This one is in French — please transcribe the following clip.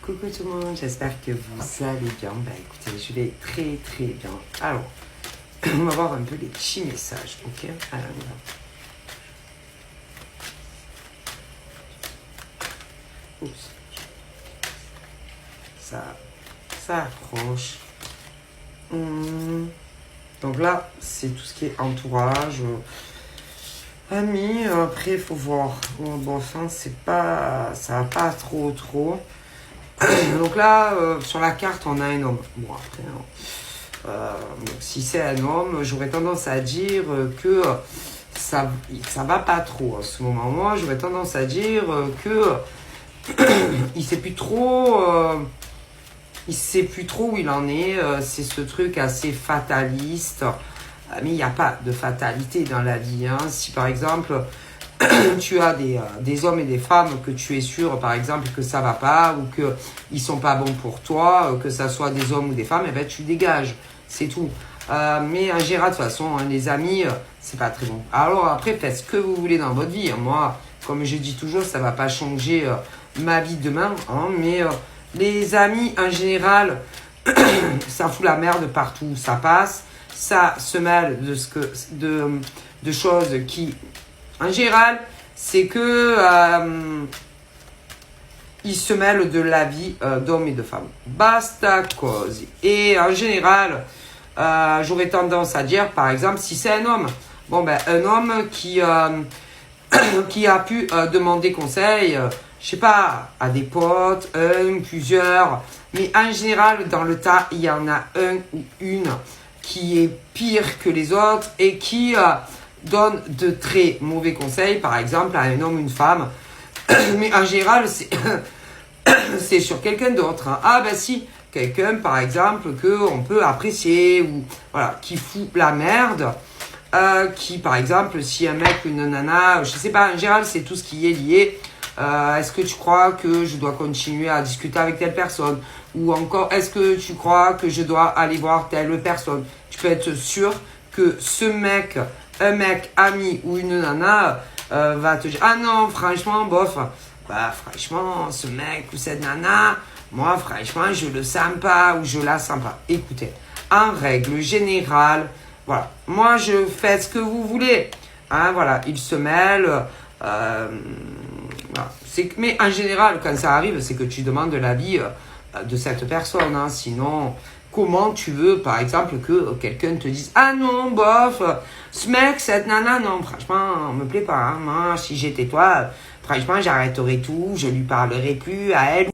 Coucou tout le monde, j'espère que vous allez bien. Écoutez, je vais très très bien. Alors, on va voir un peu les petits messages, ok? Alors, on va. Oups. Ça accroche. Donc là, c'est tout ce qui est entourage, amis. Après, il faut voir. Bon, enfin, c'est pas, ça va pas trop. Donc là, sur la carte, on a un homme. Bon, après, donc, si c'est un homme, j'aurais tendance à dire que ça va pas trop en ce moment. Moi, j'aurais tendance à dire que il sait plus trop. Il sait plus trop où il en est. C'est ce truc assez fataliste. Mais il n'y a pas de fatalité dans la vie. Hein. Si par exemple, tu as des hommes et des femmes que tu es sûr, par exemple, que ça va pas ou qu'ils ne sont pas bons pour toi, que ça soit des hommes ou des femmes, eh ben, tu dégages. C'est tout. Mais en général, de toute façon, hein, les amis, c'est pas très bon. Alors après, faites ce que vous voulez dans votre vie. Moi, comme je dis toujours, ça va pas changer ma vie demain. Hein, mais les amis, en général, ça fout la merde partout où ça passe. Ça se mêle de choses qui, en général, c'est que ils se mêlent de la vie d'hommes et de femmes. Basta così. Et en général, j'aurais tendance à dire, par exemple, si c'est un homme, un homme qui a pu demander conseil, je sais pas, à des potes, plusieurs, mais en général, dans le tas, il y en a un ou une qui est pire que les autres et qui donne de très mauvais conseils, par exemple, à un homme ou une femme. Mais en général, c'est sur quelqu'un d'autre. Hein. Ah ben si, quelqu'un, par exemple, qu'on peut apprécier, ou voilà, qui fout la merde. Qui, par exemple, si un mec ou une nana, je sais pas, en général, c'est tout ce qui est lié. Est-ce que tu crois que je dois continuer à discuter avec telle personne? Ou encore, est-ce que tu crois que je dois aller voir telle personne? Tu peux être sûr que ce mec, un mec ami ou une nana, va te dire, ah non, franchement, bof. Bah, franchement, ce mec ou cette nana, moi, franchement, je le sens pas ou je la sens pas. Écoutez, en règle générale, voilà. Moi, je fais ce que vous voulez. Hein, voilà, il se mêle. Voilà. Mais en général, quand ça arrive, c'est que tu demandes l'avis de cette personne. Hein. Sinon, comment tu veux, par exemple, que quelqu'un te dise « Ah non, bof, ce mec, cette nana, non, franchement, me plaît pas. Hein. Moi, si j'étais toi, franchement, j'arrêterais tout, je lui parlerai plus à elle. »